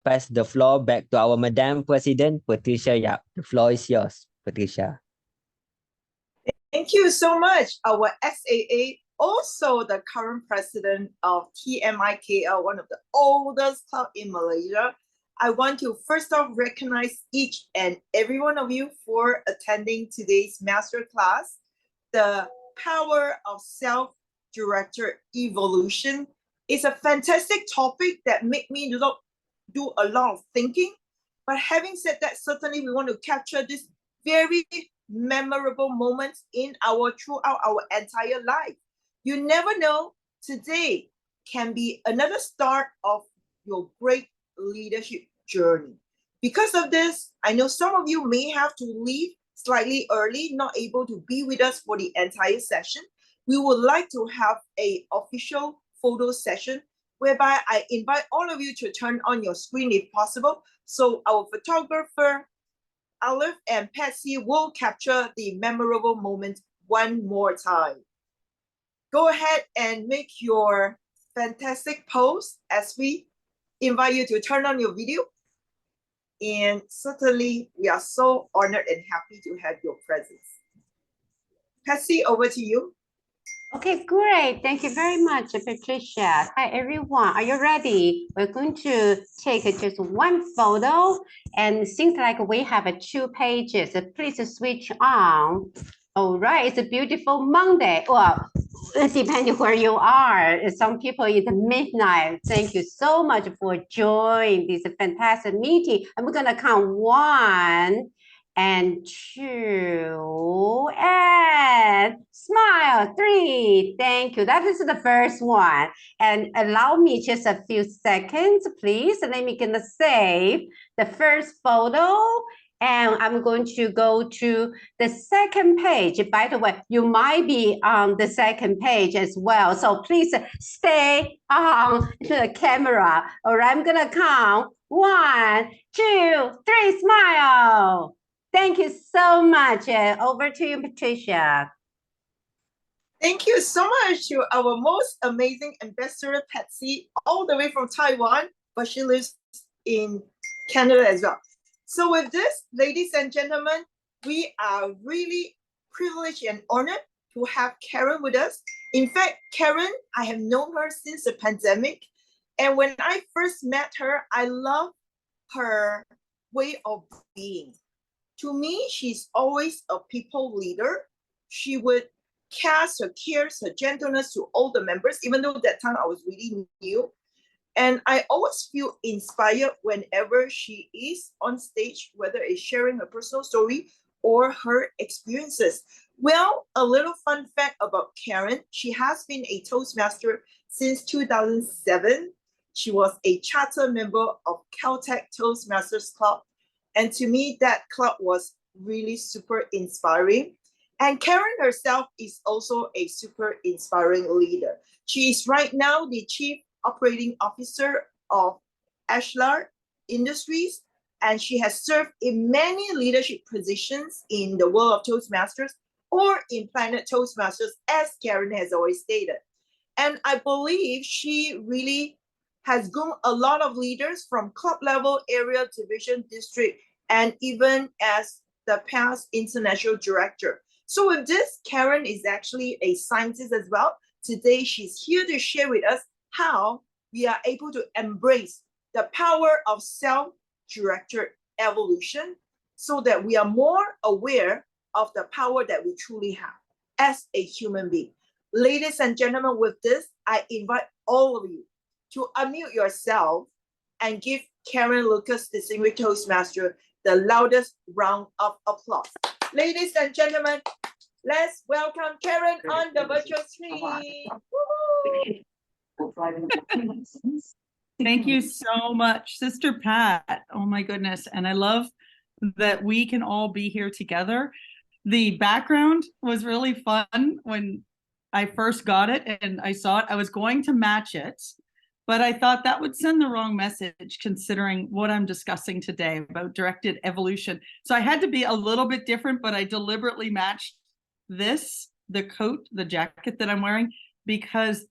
pass the floor back to our Madam President, Patricia Yap. The floor is yours, Patricia. Thank you so much. Our SAA, also the current president of TMIKL, one of the oldest club in Malaysia. I want to first off recognize each and every one of you for attending today's masterclass, The Power of Self-Directed Evolution. Is a fantastic topic that made me do a lot of thinking. But having said that, certainly we want to capture this very memorable moments throughout our entire life. You never know, today can be another start of your great leadership journey. Because of this, I know some of you may have to leave slightly early, not able to be with us for the entire session. We would like to have an official photo session whereby I invite all of you to turn on your screen if possible. So our photographer, Aleph and Patsy, will capture the memorable moment one more time. Go ahead and make your fantastic pose as we invite you to turn on your video. And certainly we are so honored and happy to have your presence. Patsy, over to you. Okay, great. Thank you very much, Patricia. Hi, everyone. Are you ready? We're going to take just one photo. And seems like we have 2 pages. Please switch on. All right, it's a beautiful Monday. Well, depending where you are. Some people it's midnight. Thank you so much for joining this fantastic meeting. I'm going to count 1 and 2 and smile 3. Thank you. That is the first one. And allow me just a few seconds, please. Let me gonna save the first photo. And I'm going to go to the second page. By the way, you might be on the second page as well. So please stay on the camera. All right, I'm gonna count 1, 2, 3, smile. Thank you so much. Over to you, Patricia. Thank you so much to our most amazing ambassador, Patsy, all the way from Taiwan, but she lives in Canada as well. So with this, ladies and gentlemen, we are really privileged and honored to have Karen with us. In fact, Karen, I have known her since the pandemic. And when I first met her, I love her way of being. To me, she's always a people leader. She would cast her cares, her gentleness to all the members, even though that time I was really new. And I always feel inspired whenever she is on stage, whether it's sharing her personal story or her experiences. Well, a little fun fact about Karen, she has been a Toastmaster since 2007. She was a charter member of Caltech Toastmasters Club. And to me, that club was really super inspiring. And Karen herself is also a super inspiring leader. She is right now the Chief Operating Officer of Ashlar Industries, and she has served in many leadership positions in the world of Toastmasters or in Planet Toastmasters, as Karen has always stated. And I believe she really has grown a lot of leaders from club level, area, division, district, and even as the past international director. So with this, Karen is actually a scientist as well. Today, she's here to share with us how we are able to embrace the power of self-directed evolution so that we are more aware of the power that we truly have as a human being. Ladies and gentlemen, with this, I invite all of you to unmute yourself and give Karen Lucas, Distinguished Toastmaster, the loudest round of applause. Ladies and gentlemen, let's welcome Karen on the virtual screen. Thank you so much, Sister Pat. Oh my goodness. And I love that we can all be here together. The background was really fun when I first got it and I saw it. I was going to match it, but I thought that would send the wrong message considering what I'm discussing today about directed evolution. So I had to be a little bit different, but I deliberately matched this, the coat, the jacket that I'm wearing, because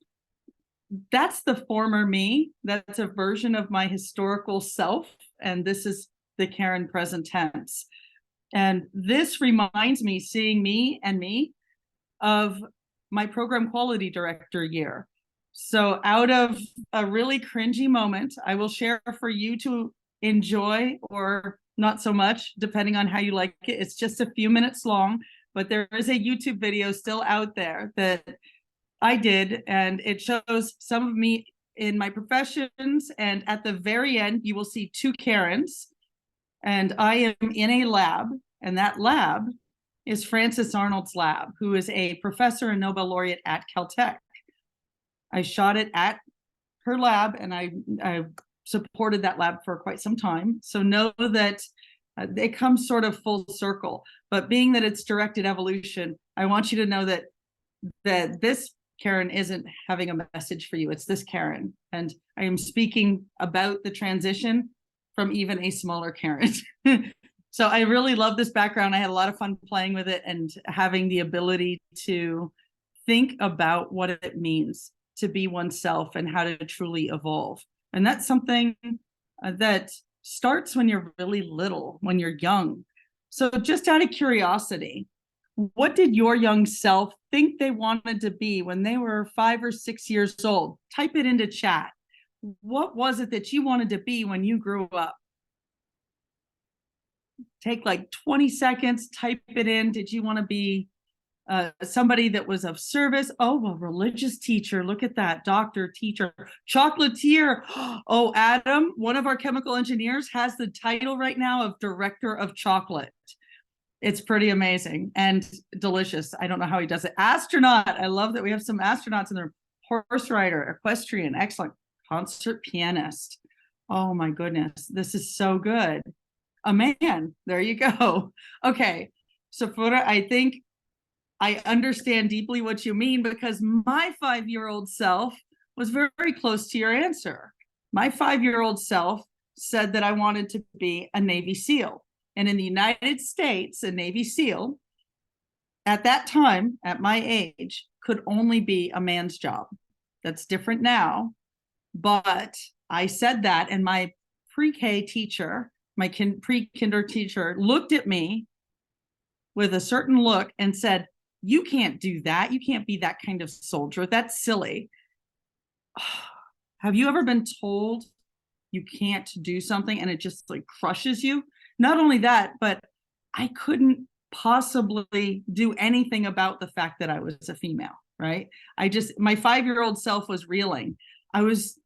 that's the former me. That's a version of my historical self. And this is the Karen present tense. And this reminds me, seeing me of my program quality director year. So out of a really cringy moment, I will share for you to enjoy or not so much, depending on how you like it. It's just a few minutes long, but there is a YouTube video still out there that I did, and it shows some of me in my professions. And at the very end, you will see two Karens, and I am in a lab, and that lab is Frances Arnold's lab, who is a professor and Nobel laureate at Caltech. I shot it at her lab, and I supported that lab for quite some time. So know that it comes sort of full circle. But being that it's directed evolution, I want you to know that this Karen isn't having a message for you. It's this Karen. And I am speaking about the transition from even a smaller Karen. So I really love this background. I had a lot of fun playing with it and having the ability to think about what it means to be oneself and how to truly evolve. And that's something that starts when you're really little, when you're young. So just out of curiosity, what did your young self think they wanted to be when they were 5 or 6 years old? Type it into chat. What was it that you wanted to be when you grew up? Take like 20 seconds, type it in. Did you want to be somebody that was of service? Oh, a religious teacher. Look at that. Doctor, teacher, chocolatier. Oh, Adam, one of our chemical engineers, has the title right now of director of chocolate. It's pretty amazing and delicious. I don't know how he does it. Astronaut. I love that we have some astronauts in there. Horse rider, equestrian, excellent. Concert pianist. Oh my goodness. This is so good. A man. There you go. Okay. Sephora, I think I understand deeply what you mean, because my 5-year-old self was very, very close to your answer. My 5-year-old self said that I wanted to be a Navy SEAL. And in the United States, a Navy SEAL at that time, at my age, could only be a man's job. That's different now. But I said that, and my pre-K teacher, my pre-kinder teacher, looked at me with a certain look and said, "You can't do that. You can't be that kind of soldier. That's silly." Have you ever been told you can't do something and it just like crushes you? Not only that, but I couldn't possibly do anything about the fact that I was a female, right? My 5-year-old self was reeling. I was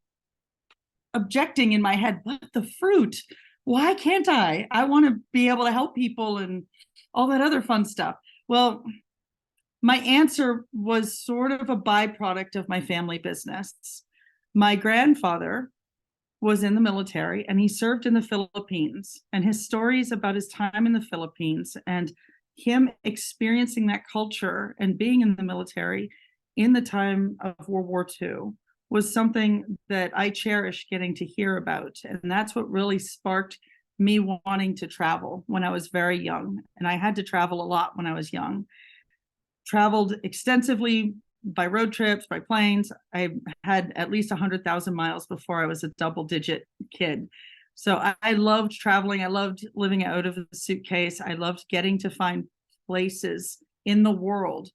objecting in my head, what the fruit? Why can't I? I want to be able to help people and all that other fun stuff. Well, my answer was sort of a byproduct of my family business. My grandfather was in the military, and he served in the Philippines, and his stories about his time in the Philippines and him experiencing that culture and being in the military in the time of World War II was something that I cherish getting to hear about. And that's what really sparked me wanting to travel when I was very young. And I had to travel a lot when I was young. Traveled extensively by road trips, by planes. I had at least 100,000 miles before I was a double-digit kid. So I loved traveling. I loved living out of the suitcase. I loved getting to find places in the world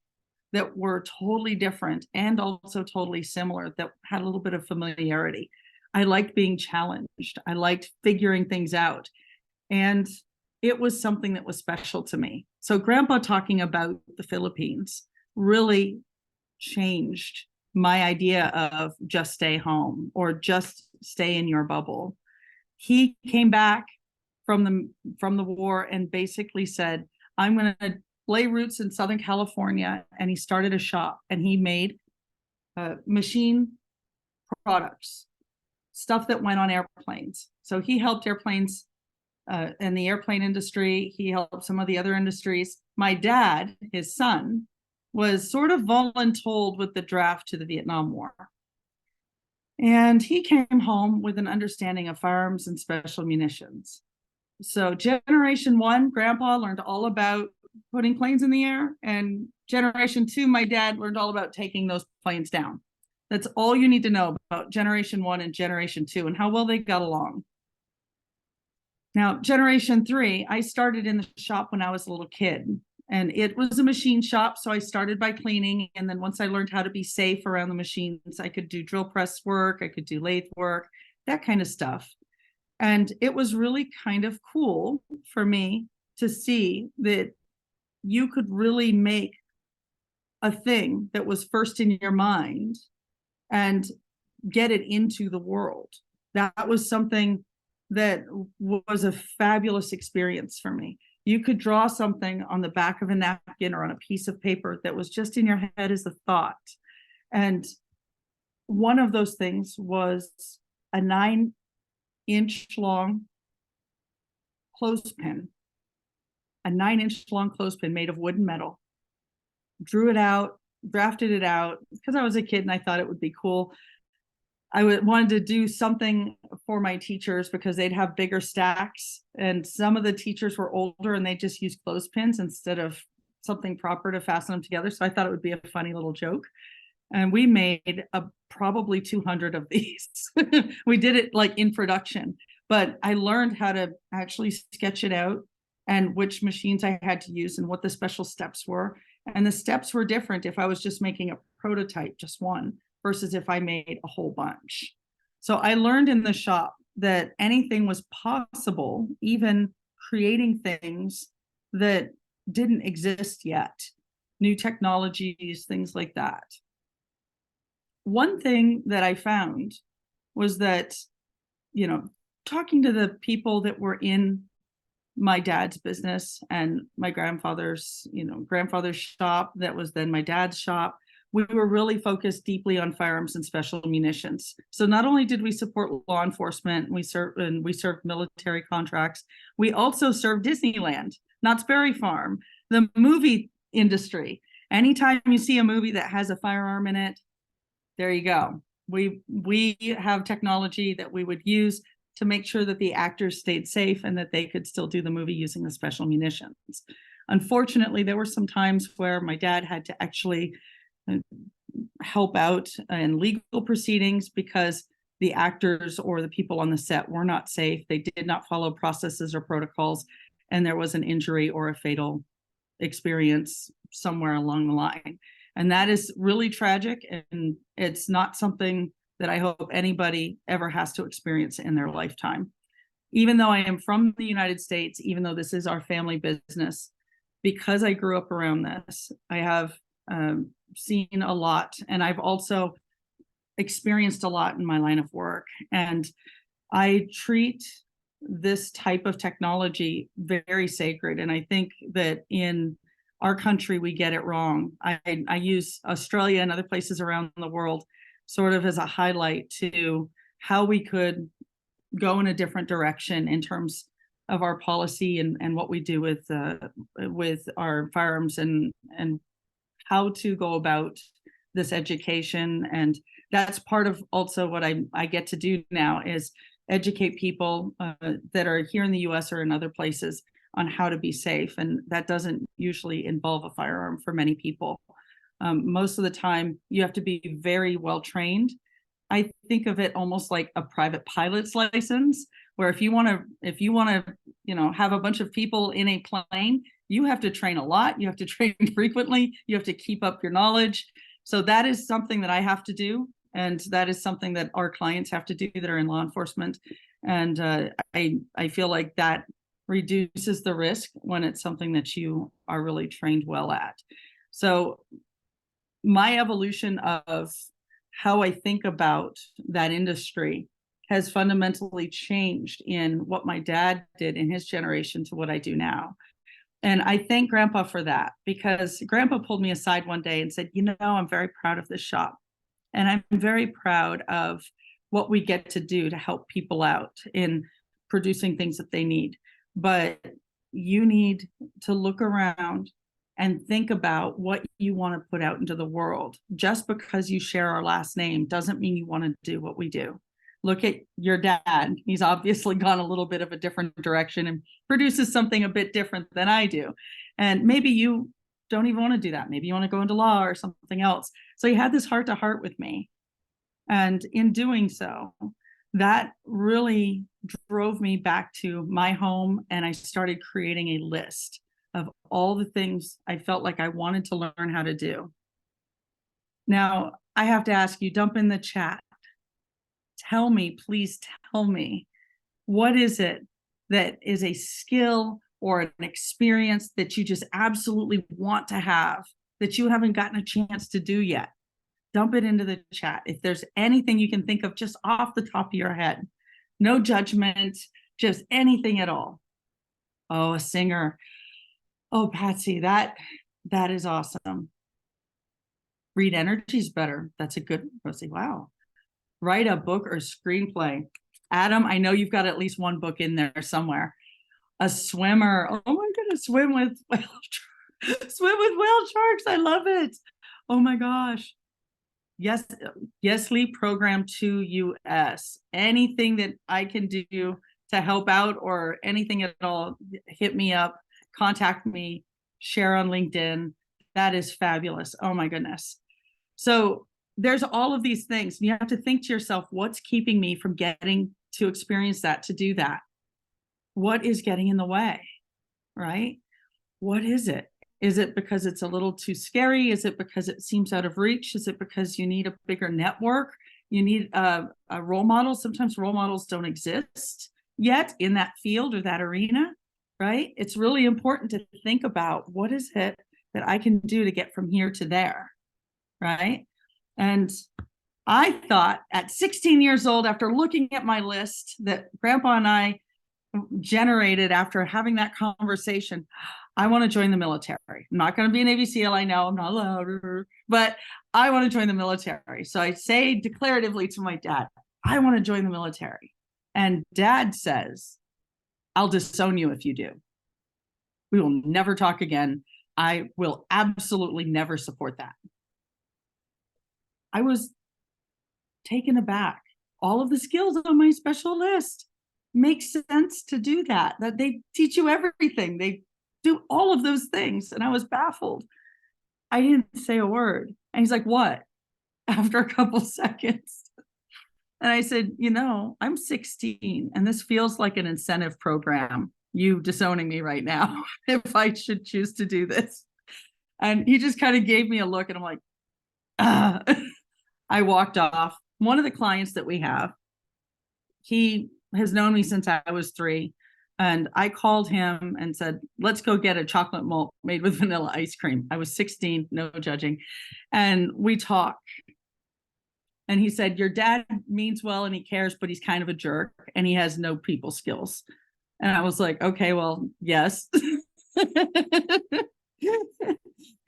that were totally different and also totally similar, that had a little bit of familiarity. I liked being challenged. I liked figuring things out. And it was something that was special to me. So Grandpa talking about the Philippines really changed my idea of just stay home or just stay in your bubble. He came back from the war and basically said, I'm going to lay roots in Southern California. And he started a shop, and he made machine products, stuff that went on airplanes. So he helped airplanes in the airplane industry. He helped some of the other industries. My dad, his son, was sort of voluntold with the draft to the Vietnam War. And he came home with an understanding of firearms and special munitions. So generation 1, Grandpa learned all about putting planes in the air. And generation 2, my dad learned all about taking those planes down. That's all you need to know about generation 1 and generation 2 and how well they got along. Now, generation 3, I started in the shop when I was a little kid, and it was a machine shop. So I started by cleaning. And then once I learned how to be safe around the machines, I could do drill press work, I could do lathe work, that kind of stuff. And it was really kind of cool for me to see that you could really make a thing that was first in your mind and get it into the world. That was something that was a fabulous experience for me. You could draw something on the back of a napkin or on a piece of paper that was just in your head as a thought. And one of those things was a 9-inch long clothespin, a 9-inch long clothespin made of wood and metal. Drew it out, drafted it out because I was a kid and I thought it would be cool. I wanted to do something for my teachers because they'd have bigger stacks, and some of the teachers were older and they just used clothespins instead of something proper to fasten them together. So I thought it would be a funny little joke. And we made probably 200 of these. We did it like in production, but I learned how to actually sketch it out and which machines I had to use and what the special steps were. And the steps were different if I was just making a prototype, just one, versus if I made a whole bunch. So I learned in the shop that anything was possible, even creating things that didn't exist yet, new technologies, things like that. One thing that I found was that, you know, talking to the people that were in my dad's business and my grandfather's shop, that was then my dad's shop, we were really focused deeply on firearms and special munitions. So not only did we support law enforcement, we served military contracts, we also served Disneyland, Knott's Berry Farm, the movie industry. Anytime you see a movie that has a firearm in it, there you go. We have technology that we would use to make sure that the actors stayed safe and that they could still do the movie using the special munitions. Unfortunately, there were some times where my dad had to actually help out in legal proceedings because the actors or the people on the set were not safe. They did not follow processes or protocols, and there was an injury or a fatal experience somewhere along the line. And that is really tragic, and it's not something that I hope anybody ever has to experience in their lifetime. Even though I am from the United States, even though this is our family business, because I grew up around this, I have seen a lot, and I've also experienced a lot in my line of work. And I treat this type of technology very sacred. And I think that in our country, we get it wrong. I use Australia and other places around the world sort of as a highlight to how we could go in a different direction in terms of our policy and what we do with our firearms and how to go about this education. And that's part of also what I get to do now is educate people that are here in the US or in other places on how to be safe. And that doesn't usually involve a firearm for many people. Most of the time you have to be very well trained. I think of it almost like a private pilot's license, where if you want to, have a bunch of people in a plane, you have to train a lot. You have to train frequently. You have to keep up your knowledge. So that is something that I have to do. And that is something that our clients have to do that are in law enforcement. And I feel like that reduces the risk when it's something that you are really trained well at. So my evolution of how I think about that industry has fundamentally changed in what my dad did in his generation to what I do now. And I thank Grandpa for that, because Grandpa pulled me aside one day and said, I'm very proud of this shop. And I'm very proud of what we get to do to help people out in producing things that they need. But you need to look around and think about what you want to put out into the world. Just because you share our last name doesn't mean you want to do what we do. Look at your dad. He's obviously gone a little bit of a different direction and produces something a bit different than I do. And maybe you don't even want to do that. Maybe you want to go into law or something else. So he had this heart to heart with me. And in doing so, that really drove me back to my home, and I started creating a list of all the things I felt like I wanted to learn how to do. Now, I have to ask you, dump in the chat. Tell me, please tell me, what is it that is a skill or an experience that you just absolutely want to have that you haven't gotten a chance to do yet? Dump it into the chat. If there's anything you can think of just off the top of your head, no judgment, just anything at all. Oh, a singer. Oh, Patsy, that is awesome. Read energy's better. That's a good, Rosie. Wow. Write a book or screenplay. Adam, I know you've got at least one book in there somewhere. A swimmer. Oh my goodness, swim with whale sharks. I love it. Oh my gosh. Yes, Yesly program to US. Anything that I can do to help out or anything at all, hit me up, contact me, share on LinkedIn. That is fabulous. Oh my goodness. So there's all of these things. You have to think to yourself, what's keeping me from getting to experience that, to do that? What is getting in the way, right? What is it? Is it because it's a little too scary? Is it because it seems out of reach? Is it because you need a bigger network? You need a role model. Sometimes role models don't exist yet in that field or that arena, right? It's really important to think about, what is it that I can do to get from here to there, right? And I thought at 16 years old, after looking at my list that Grandpa and I generated after having that conversation, I want to join the military. I'm not going to be a Navy SEAL. I know I'm not allowed, but I want to join the military. So I say declaratively to my dad, I want to join the military. And Dad says, I'll disown you if you do. We will never talk again. I will absolutely never support that. I was taken aback. All of the skills on my special list make sense to do that they teach you everything. They do all of those things. And I was baffled. I didn't say a word. And he's like, what? After a couple seconds. And I said, I'm 16 and this feels like an incentive program. You disowning me right now if I should choose to do this. And he just kind of gave me a look and I'm like, I walked off. One of the clients that we have, he has known me since I was 3. And I called him and said, let's go get a chocolate malt made with vanilla ice cream. I was 16, no judging. And we talked. And he said, your dad means well and he cares, but he's kind of a jerk and he has no people skills. And I was like, okay, well, yes.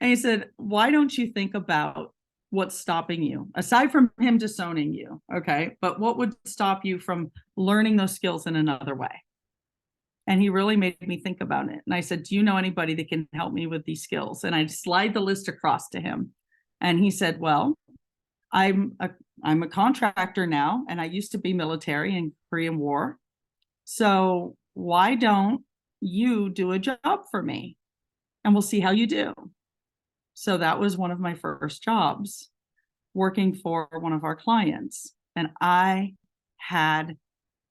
And he said, why don't you think about what's stopping you, aside from him disowning you? Okay, but what would stop you from learning those skills in another way? And he really made me think about it. And I said, do you know anybody that can help me with these skills? And I slide the list across to him. And he said, well, I'm a contractor now, and I used to be military in Korean War. So why don't you do a job for me? And we'll see how you do. So that was one of my first jobs, working for one of our clients. And I had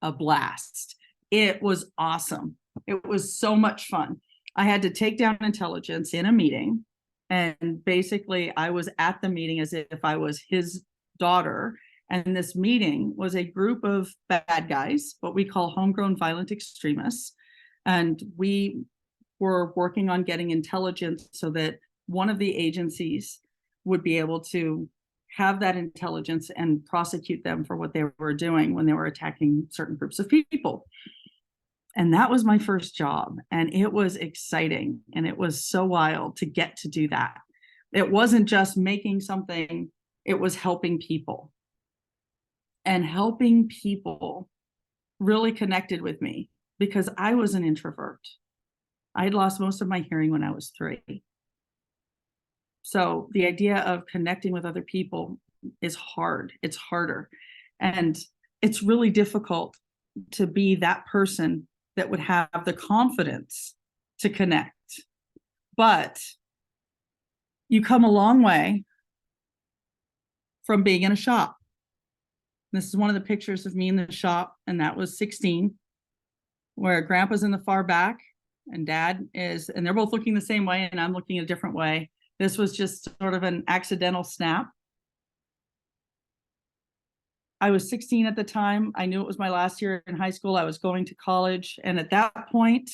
a blast. It was awesome. It was so much fun. I had to take down intelligence in a meeting. And basically, I was at the meeting as if I was his daughter. And this meeting was a group of bad guys, what we call homegrown violent extremists. And we were working on getting intelligence so that one of the agencies would be able to have that intelligence and prosecute them for what they were doing when they were attacking certain groups of people. And that was my first job. And it was exciting. And it was so wild to get to do that. It wasn't just making something, it was helping people. And helping people really connected with me because I was an introvert. I had lost most of my hearing when I was 3. So the idea of connecting with other people is hard. It's harder. And it's really difficult to be that person that would have the confidence to connect. But you come a long way from being in a shop. This is one of the pictures of me in the shop, and that was 16, where grandpa's in the far back and dad is, and they're both looking the same way and I'm looking a different way. This was just sort of an accidental snap. I was 16 at the time. I knew it was my last year in high school. I was going to college. And at that point,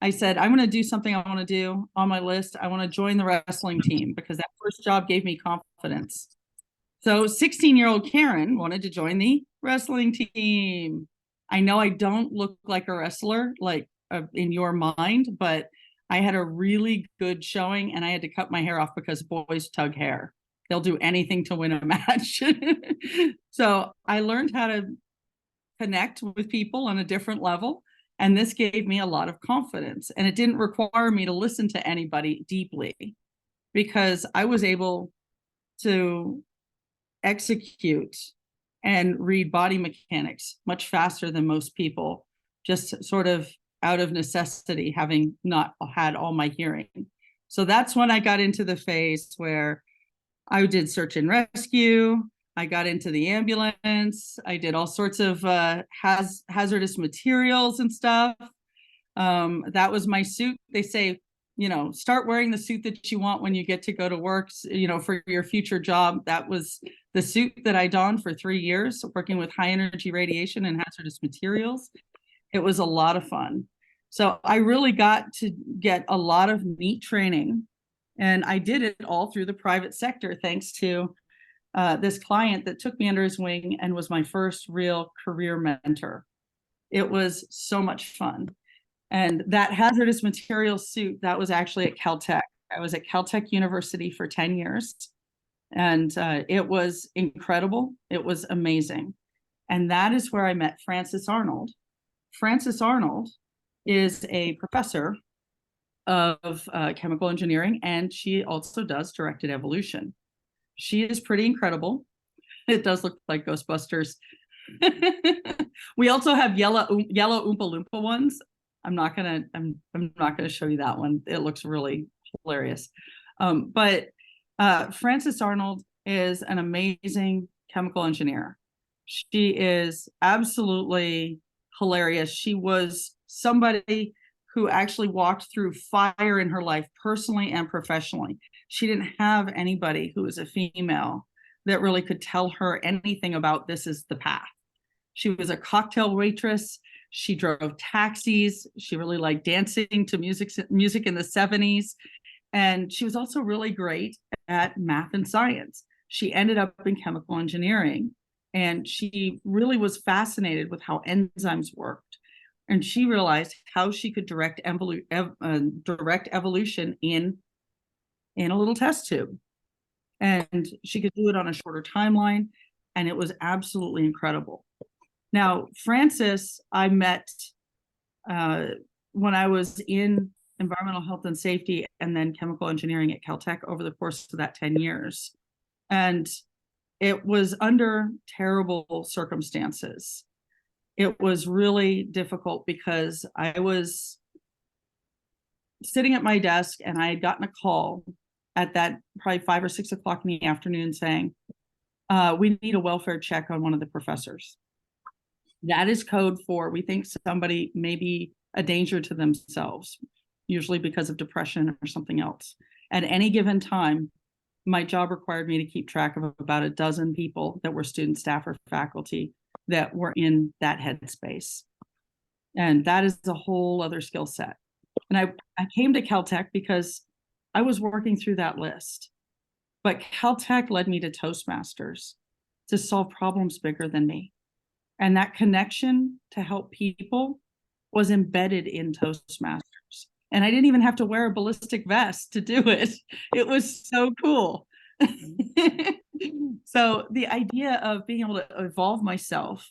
I said, I'm going to do something I want to do on my list. I want to join the wrestling team because that first job gave me confidence. So 16-year-old Karen wanted to join the wrestling team. I know I don't look like a wrestler, like in your mind, but I had a really good showing and I had to cut my hair off because boys tug hair. They'll do anything to win a match. So I learned how to connect with people on a different level. And this gave me a lot of confidence. And it didn't require me to listen to anybody deeply because I was able to execute and read body mechanics much faster than most people, just sort of out of necessity, having not had all my hearing. So that's when I got into the phase where I did search and rescue. I got into the ambulance. I did all sorts of hazardous materials and stuff. That was my suit. They say, you know, start wearing the suit that you want when you get to go to work, you know, for your future job. That was the suit that I donned for 3 years, working with high energy radiation and hazardous materials. It was a lot of fun. So I really got to get a lot of neat training. And I did it all through the private sector, thanks to this client that took me under his wing and was my first real career mentor. It was so much fun. And that hazardous materials suit, that was actually at Caltech. I was at Caltech University for 10 years. And it was incredible. It was amazing. And that is where I met Frances Arnold. Frances Arnold is a professor of chemical engineering, and she also does directed evolution. She is pretty incredible. It does look like Ghostbusters. We also have yellow Oompa Loompa ones. I'm not gonna show you that one. It looks really hilarious. But Frances Arnold is an amazing chemical engineer. She is absolutely hilarious. She was somebody who actually walked through fire in her life, personally and professionally. She didn't have anybody who was a female that really could tell her anything about this is the path. She was a cocktail waitress. She drove taxis. She really liked dancing to music in the 70s. And she was also really great at math and science. She ended up in chemical engineering, and she really was fascinated with how enzymes worked. And she realized how she could direct evolution in a little test tube. And she could do it on a shorter timeline. And it was absolutely incredible. Now, Frances, I met when I was in environmental health and safety and then chemical engineering at Caltech over the course of that 10 years. And it was under terrible circumstances. It was really difficult because I was sitting at my desk and I had gotten a call at that probably 5 or 6 o'clock in the afternoon saying, we need a welfare check on one of the professors. That is code for, we think somebody may be a danger to themselves, usually because of depression or something else. At any given time, my job required me to keep track of about a dozen people that were student, staff, or faculty that were in that headspace. And that is a whole other skill set. And I came to Caltech because I was working through that list. But Caltech led me to Toastmasters to solve problems bigger than me. And that connection to help people was embedded in Toastmasters. And I didn't even have to wear a ballistic vest to do it. It was so cool. So the idea of being able to evolve myself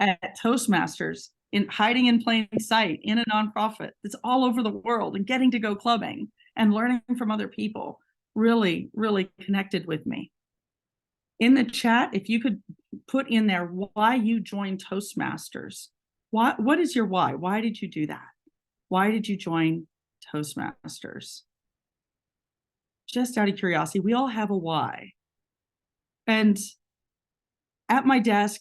at Toastmasters, in hiding in plain sight in a nonprofit that's all over the world, and getting to go clubbing and learning from other people really, really connected with me. In the chat, if you could put in there why you joined Toastmasters. What is your why? Why did you do that? Why did you join Toastmasters? Just out of curiosity, we all have a why. And at my desk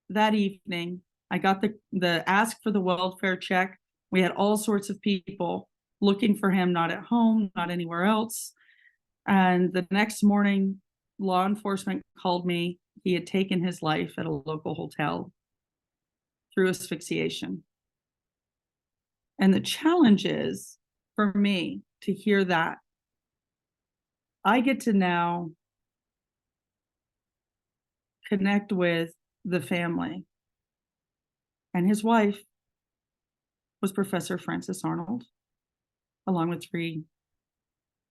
that evening, I got the ask for the welfare check. We had all sorts of people looking for him, not at home, not anywhere else. And the next morning, law enforcement called me. He had taken his life at a local hotel through asphyxiation. And the challenge is for me to hear that. I get to now connect with the family. And his wife was Professor Frances Arnold, along with 3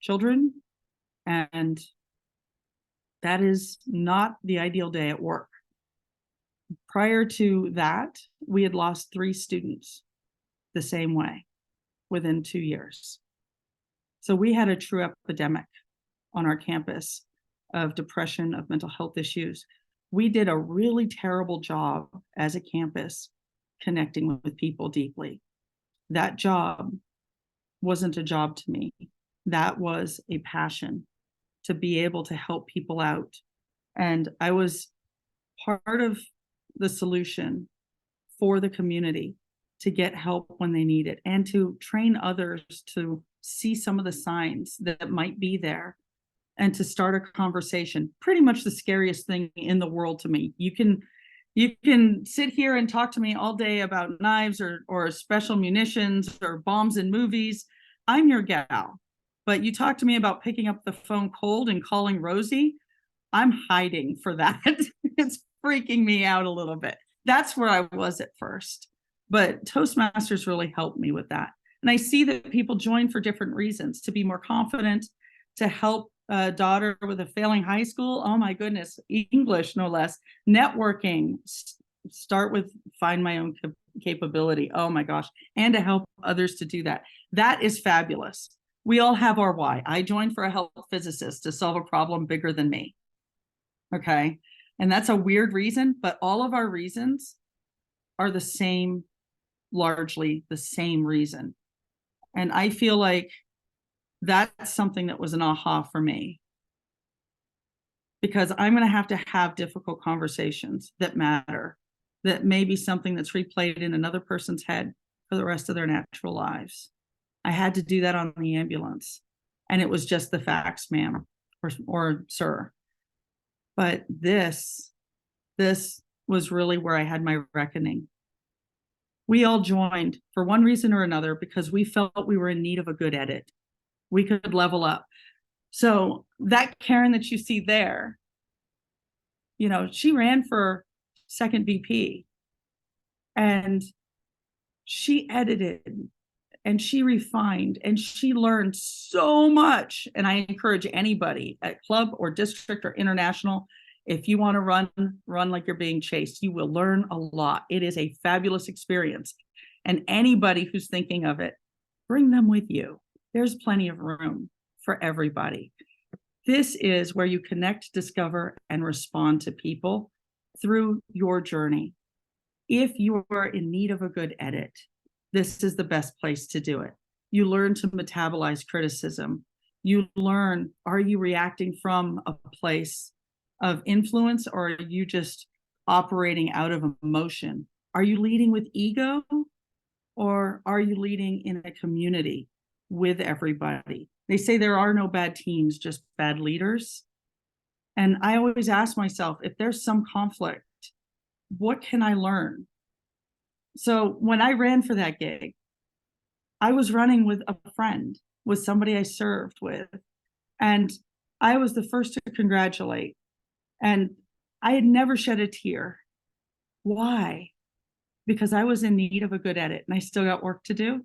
children. And that is not the ideal day at work. Prior to that, we had lost 3 students the same way within 2 years. So we had a true epidemic on our campus of depression, of mental health issues. We did a really terrible job as a campus connecting with people deeply. That job wasn't a job to me. That was a passion to be able to help people out. And I was part of the solution for the community to get help when they need it and to train others to see some of the signs that might be there and to start a conversation. Pretty much the scariest thing in the world to me. You can sit here and talk to me all day about knives or special munitions or bombs in movies. I'm your gal. But you talk to me about picking up the phone cold and calling Rosie, I'm hiding for that. It's freaking me out a little bit. That's where I was at first. But Toastmasters really helped me with that. And I see that people join for different reasons, to be more confident, to help a daughter with a failing high school. Oh my goodness, English, no less. Networking, start with find my own capability. Oh my gosh. And to help others to do that. That is fabulous. We all have our why. I joined for a health physicist to solve a problem bigger than me. Okay. And that's a weird reason, but all of our reasons are the same, largely the same reason. And I feel like that's something that was an aha for me, because I'm going to have difficult conversations that matter, that may be something that's replayed in another person's head for the rest of their natural lives. I had to do that on the ambulance, and it was just the facts, ma'am or sir. But this was really where I had my reckoning. We all joined for one reason or another because we felt we were in need of a good edit. We could level up. So that Karen that you see there, she ran for second VP, and she edited and she refined and she learned so much. And I encourage anybody at club or district or international, if you want to run like you're being chased, you will learn a lot. It is a fabulous experience. And anybody who's thinking of it, bring them with you. There's plenty of room for everybody. This is where you connect, discover, and respond to people through your journey. If you are in need of a good edit, this is the best place to do it. You learn to metabolize criticism. You learn, are you reacting from a place of influence, or are you just operating out of emotion? Are you leading with ego, or are you leading in a community with everybody? They say there are no bad teams, just bad leaders. And I always ask myself, if there's some conflict, what can I learn? So when I ran for that gig, I was running with a friend, with somebody I served with, and I was the first to congratulate. And I had never shed a tear. Why? Because I was in need of a good edit and I still got work to do.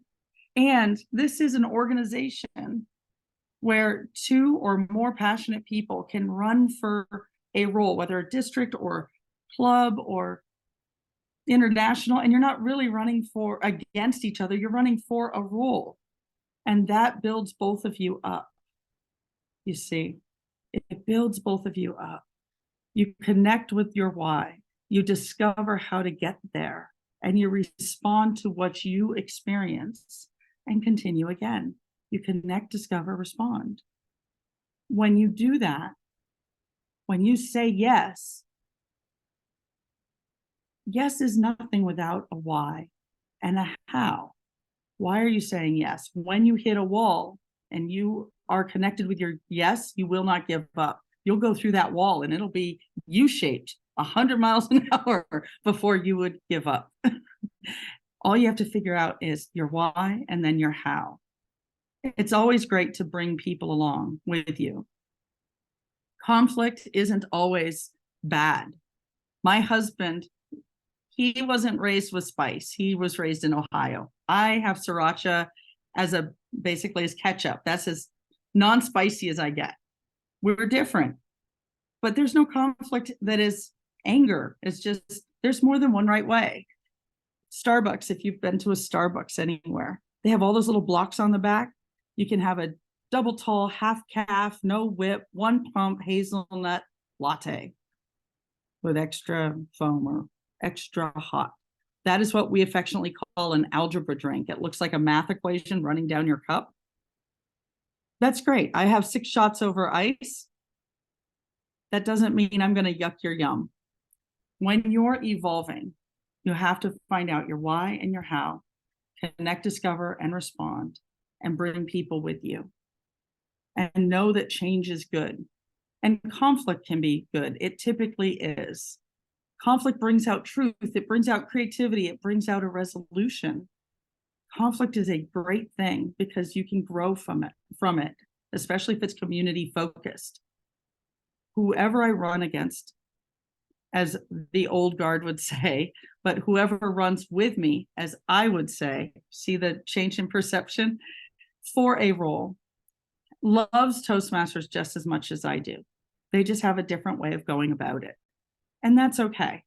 And this is an organization where 2 or more passionate people can run for a role, whether a district or club or international, and you're not really running for against each other, you're running for a role. And that builds both of you up. You see, it builds both of you up. You connect with your why. You discover how to get there, and you respond to what you experience and continue again. You connect, discover, respond. When you do that, when you say yes, yes is nothing without a why and a how. Why are you saying yes? When you hit a wall and you are connected with your yes, you will not give up. You'll go through that wall and it'll be U-shaped 100 miles an hour before you would give up. All you have to figure out is your why and then your how. It's always great to bring people along with you. Conflict isn't always bad. My husband, he wasn't raised with spice. He was raised in Ohio. I have sriracha as basically as ketchup. That's as non-spicy as I get. We're different, but there's no conflict that is anger. It's just, there's more than one right way. Starbucks, if you've been to a Starbucks anywhere, they have all those little blocks on the back. You can have a double tall, half calf, no whip, one pump hazelnut latte with extra foam or extra hot. That is what we affectionately call an algebra drink. It looks like a math equation running down your cup. That's great. I have 6 shots over ice. That doesn't mean I'm going to yuck your yum. When you're evolving, you have to find out your why and your how, connect, discover, and respond, and bring people with you. And know that change is good. And conflict can be good. It typically is. Conflict brings out truth. It brings out creativity. It brings out a resolution. Conflict is a great thing because you can grow from it, especially if it's community focused. Whoever I run against, as the old guard would say, but whoever runs with me, as I would say, see the change in perception, for a role, loves Toastmasters just as much as I do. They just have a different way of going about it. And that's okay.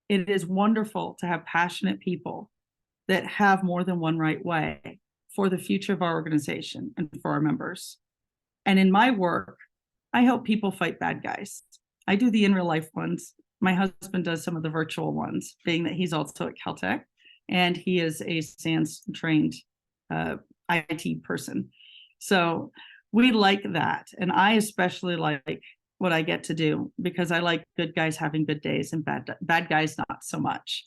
It is wonderful to have passionate people that have more than one right way for the future of our organization and for our members. And in my work, I help people fight bad guys. I do the in real life ones. My husband does some of the virtual ones, being that he's also at Caltech and he is a SANS trained IT person. So we like that. And I especially like what I get to do because I like good guys having good days and bad guys not so much.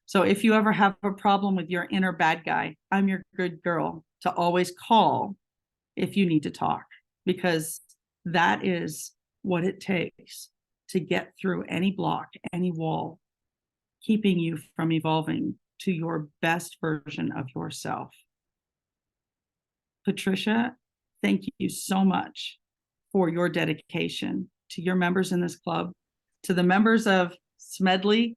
So if you ever have a problem with your inner bad guy, I'm your good girl to always call if you need to talk, because that is what it takes to get through any block, any wall, keeping you from evolving to your best version of yourself. Patricia, thank you so much for your dedication to your members in this club, to the members of Smedley,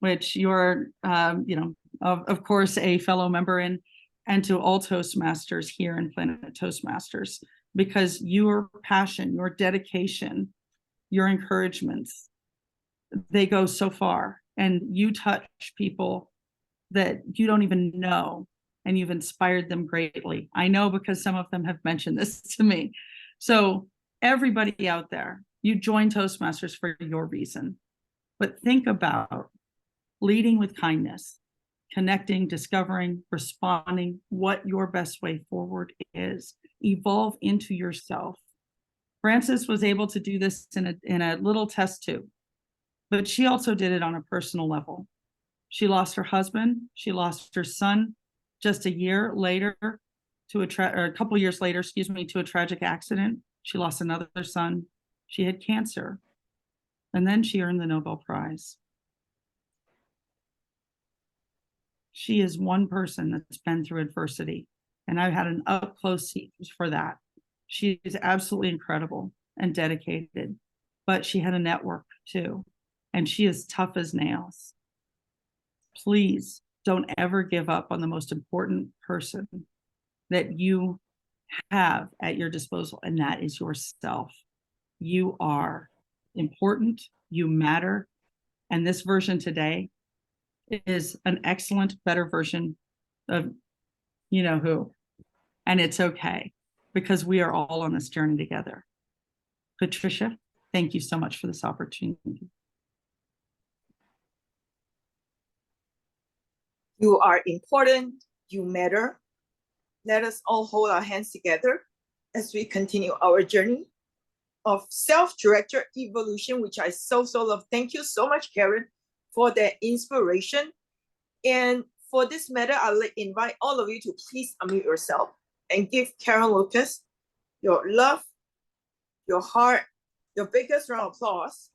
which you're, of course, a fellow member in, and to all Toastmasters here in Planet Toastmasters, because your passion, your dedication, your encouragements, they go so far, and you touch people that you don't even know, and you've inspired them greatly. I know because some of them have mentioned this to me. So everybody out there, you join Toastmasters for your reason, but think about leading with kindness, connecting, discovering, responding, what your best way forward is. Evolve into yourself. Frances was able to do this in a little test tube, but she also did it on a personal level. She lost her husband. She lost her son just a year later to a couple years later, to a tragic accident. She lost another son. She had cancer. And then she earned the Nobel Prize. She is one person that's been through adversity, and I've had an up close seat for that. She is absolutely incredible and dedicated, but she had a network too, and she is tough as nails. Please don't ever give up on the most important person that you have at your disposal, and that is yourself. You are important, you matter, and this version today is an excellent, better version of you know who. And it's okay, because we are all on this journey together. Patricia, thank you so much for this opportunity. You are important, you matter. Let us all hold our hands together as we continue our journey of self-directed evolution, which I so love. Thank you so much, Karen, for their inspiration. And for this matter, I'll invite all of you to please unmute yourself and give Karen Lucas your love, your heart, your biggest round of applause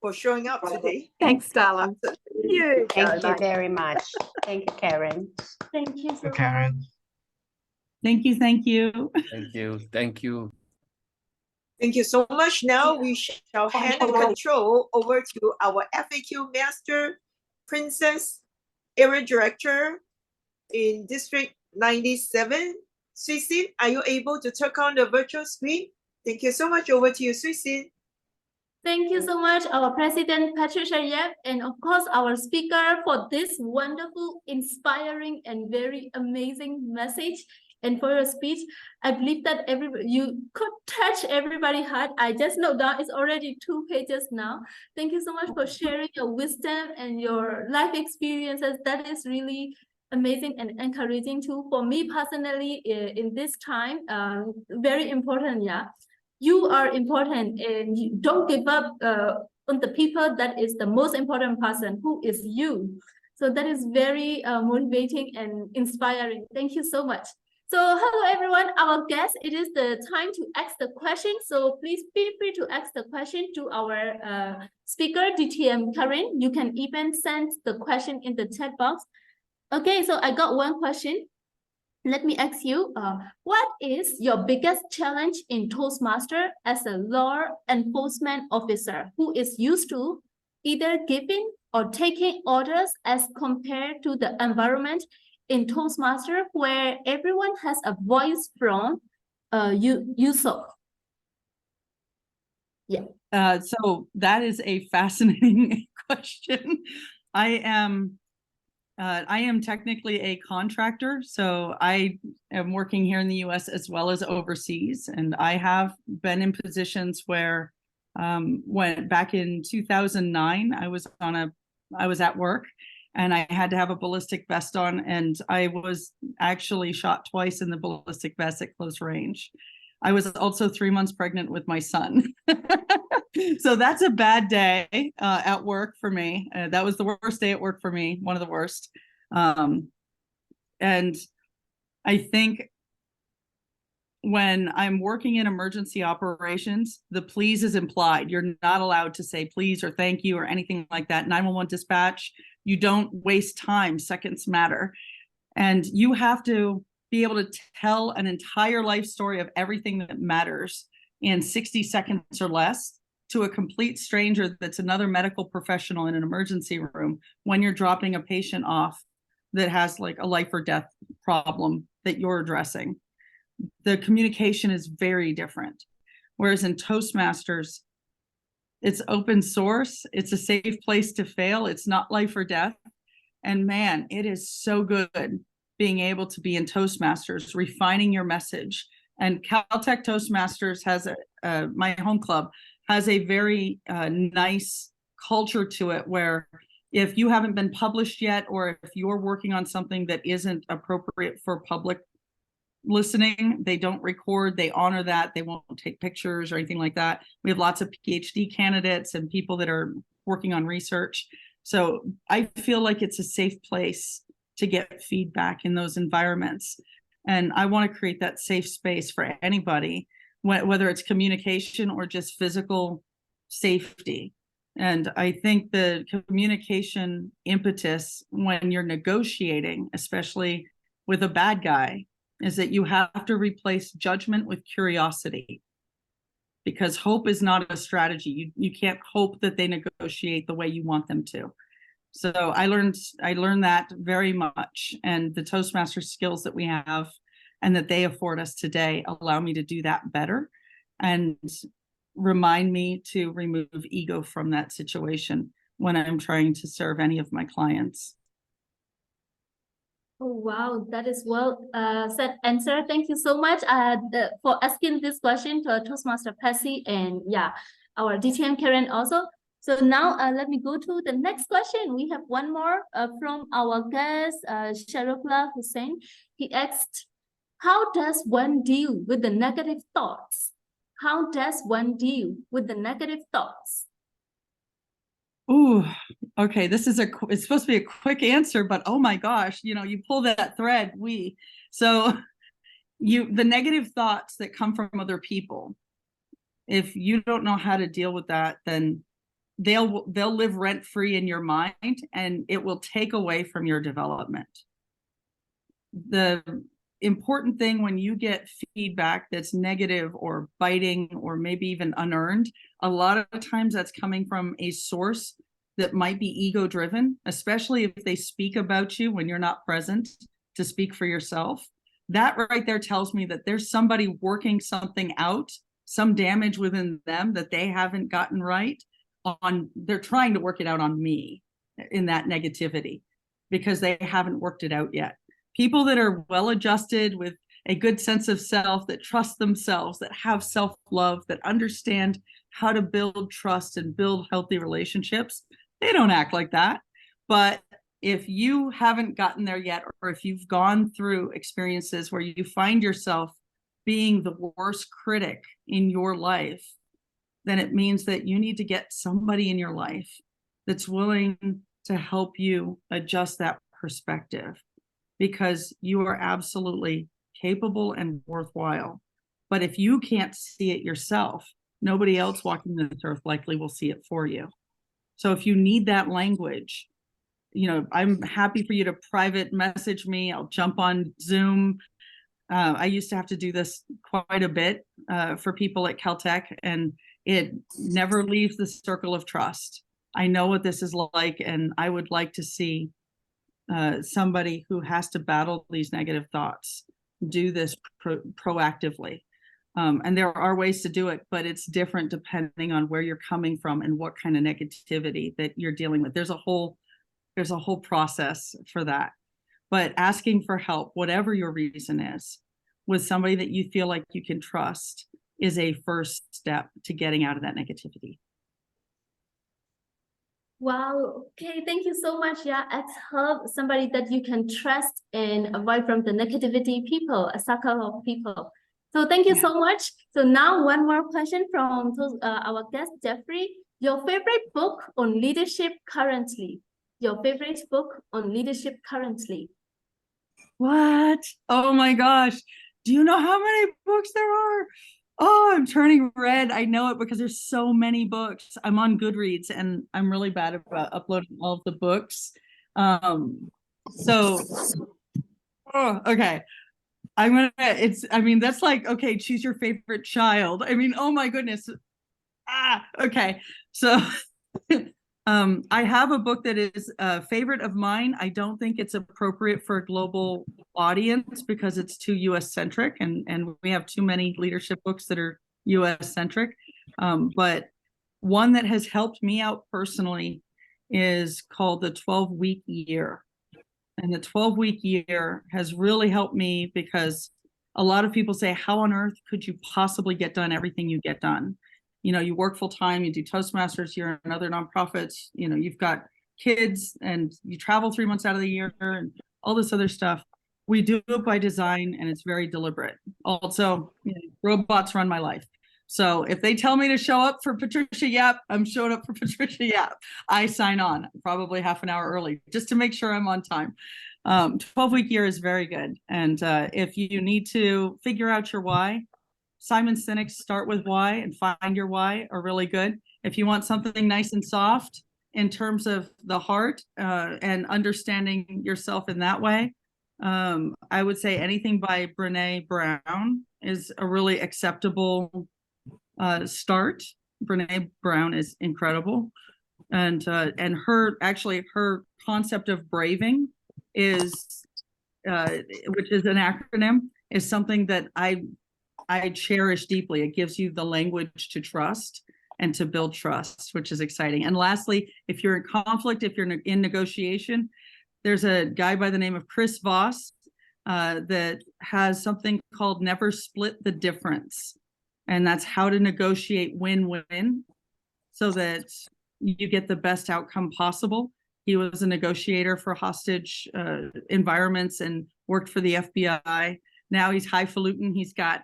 for showing up today. Thanks, darling. Thank you. Thank you very much. Thank you, Karen. Thank you so much. Karen. Thank you. Thank you. Thank you. Thank you. Thank you so much. Now we shall hand the control over to our FAQ Master Princess Area Director in District 97. Suisin, are you able to turn on the virtual screen? Thank you so much. Over to you, Suisin. Thank you so much, our President Patricia Yap, and of course our speaker for this wonderful, inspiring, and very amazing message. And for your speech, I believe that you could touch everybody's heart. I just note down it's already 2 pages now. Thank you so much for sharing your wisdom and your life experiences. That is really amazing and encouraging too. For me personally, in this time, very important. Yeah, you are important, and you don't give up on the people. That is the most important person, who is you. So that is very motivating and inspiring. Thank you so much. So hello everyone, our guest, it is the time to ask the question. So please feel free to ask the question to our speaker, DTM Karen. You can even send the question in the chat box. Okay, so I got one question. Let me ask you, what is your biggest challenge in Toastmaster as a law enforcement officer who is used to either giving or taking orders as compared to the environment in Toastmaster where everyone has a voice from Yusuf? Yeah. So that is a fascinating question. I am technically a contractor, so I am working here in the US as well as overseas. And I have been in positions where when back in 2009, I was at work and I had to have a ballistic vest on, and I was actually shot twice in the ballistic vest at close range. I was also 3 months pregnant with my son. So that's a bad day at work for me. That was the worst day at work for me, one of the worst. And I think when I'm working in emergency operations, the please is implied. You're not allowed to say please or thank you or anything like that. 911 dispatch, you don't waste time, seconds matter. And you have to be able to tell an entire life story of everything that matters in 60 seconds or less to a complete stranger that's another medical professional in an emergency room when you're dropping a patient off that has like a life or death problem that you're addressing. The communication is very different. Whereas in Toastmasters, it's open source, it's a safe place to fail, it's not life or death. And man, it is so good being able to be in Toastmasters, refining your message. And Caltech Toastmasters has my home club has a very nice culture to it, where if you haven't been published yet, or if you're working on something that isn't appropriate for public listening, they don't record, they honor that, they won't take pictures or anything like that. We have lots of PhD candidates and people that are working on research. So I feel like it's a safe place to get feedback in those environments. And I want to create that safe space for anybody, whether it's communication or just physical safety. And I think the communication impetus when you're negotiating, especially with a bad guy, is that you have to replace judgment with curiosity, because hope is not a strategy. You can't hope that they negotiate the way you want them to. So I learned that very much, and the Toastmaster skills that we have and that they afford us today allow me to do that better and remind me to remove ego from that situation when I'm trying to serve any of my clients. Oh, wow, that is well said answer. Thank you so much for asking this question to Toastmaster Patsy and yeah, our DTM Karen also. So now let me go to the next question. We have one more from our guest, Sharukla Hussain. He asked, how does one deal with the negative thoughts? How does one deal with the negative thoughts? Ooh, Okay, this is it's supposed to be a quick answer, but oh my gosh, you pull that thread, so the negative thoughts that come from other people, if you don't know how to deal with that, then they'll live rent free in your mind, and it will take away from your development. The important thing when you get feedback that's negative or biting or maybe even unearned, a lot of times that's coming from a source that might be ego driven, especially if they speak about you when you're not present to speak for yourself. That right there tells me that there's somebody working something out, some damage within them that they haven't gotten right on. They're trying to work it out on me in that negativity because they haven't worked it out yet. People that are well adjusted with a good sense of self, that trust themselves, that have self-love, that understand how to build trust and build healthy relationships, they don't act like that. But if you haven't gotten there yet, or if you've gone through experiences where you find yourself being the worst critic in your life, then it means that you need to get somebody in your life that's willing to help you adjust that perspective, because you are absolutely capable and worthwhile. But if you can't see it yourself, nobody else walking this earth likely will see it for you. So if you need that language, I'm happy for you to private message me. I'll jump on Zoom. I used to have to do this quite a bit for people at Caltech, and it never leaves the circle of trust. I know what this is like, and I would like to see somebody who has to battle these negative thoughts do this proactively. And there are ways to do it, but it's different depending on where you're coming from and what kind of negativity that you're dealing with. There's a whole process for that. But asking for help, whatever your reason is, with somebody that you feel like you can trust, is a first step to getting out of that negativity. Wow. Okay. Thank you so much. Yeah. Let's help somebody that you can trust and avoid from the negativity people, a circle of people. So thank you so much. So now one more question from our guest, Jeffrey. Your favorite book on leadership currently? Your favorite book on leadership currently? What? Oh my gosh. Do you know how many books there are? Oh, I'm turning red. I know it because there's so many books. I'm on Goodreads and I'm really bad about uploading all of the books. Okay. That's like, okay, choose your favorite child. Oh my goodness. Okay. So I have a book that is a favorite of mine. I don't think it's appropriate for a global audience because it's too US centric, and we have too many leadership books that are US centric. But one that has helped me out personally is called The 12-Week Year. And the 12-week year has really helped me because a lot of people say, how on earth could you possibly get done everything you get done? You work full time, you do Toastmasters, you're in other nonprofits, you've got kids and you travel 3 months out of the year and all this other stuff. We do it by design and it's very deliberate. Also, robots run my life. So if they tell me to show up for Patricia Yap, I'm showing up for Patricia Yap. I sign on probably half an hour early just to make sure I'm on time. 12-week year is very good. And if you need to figure out your why, Simon Sinek's Start With Why and Find Your Why are really good. If you want something nice and soft in terms of the heart and understanding yourself in that way, I would say anything by Brené Brown is a really acceptable start. Brené Brown is incredible. And her concept of braving is, which is an acronym, is something that I cherish deeply. It gives you the language to trust and to build trust, which is exciting. And lastly, if you're in conflict, if you're in negotiation, there's a guy by the name of Chris Voss that has something called Never Split the Difference. And that's how to negotiate win-win so that you get the best outcome possible. He was a negotiator for hostage environments and worked for the FBI. Now he's highfalutin. He's got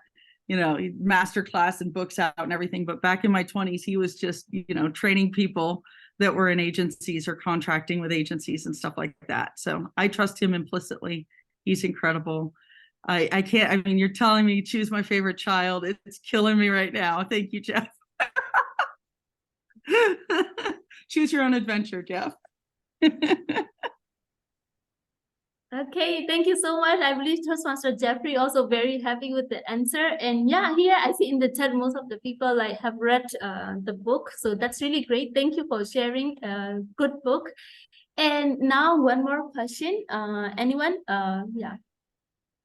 master class and books out and everything. But back in my 20s, he was just, training people that were in agencies or contracting with agencies and stuff like that. So I trust him implicitly. He's incredible. I can't, I mean, you're telling me choose my favorite child. It's killing me right now. Thank you, Jeff. Choose your own adventure, Jeff. Okay, thank you so much. I believe Toastmaster Jeffrey also very happy with the answer. And yeah, here I see in the chat most of the people like have read the book. So that's really great. Thank you for sharing a good book. And now one more question. Anyone? Yeah.